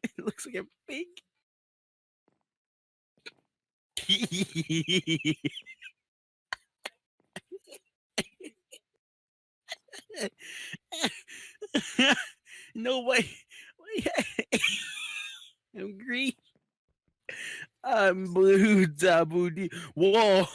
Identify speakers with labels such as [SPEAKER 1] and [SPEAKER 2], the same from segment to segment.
[SPEAKER 1] It looks like a pig. No way. I'm green. I'm blue. Dabudi. Whoa.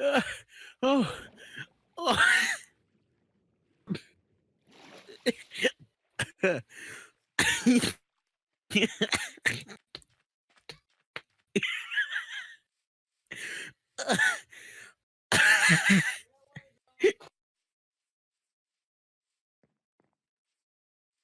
[SPEAKER 1] Uh, oh. Oh.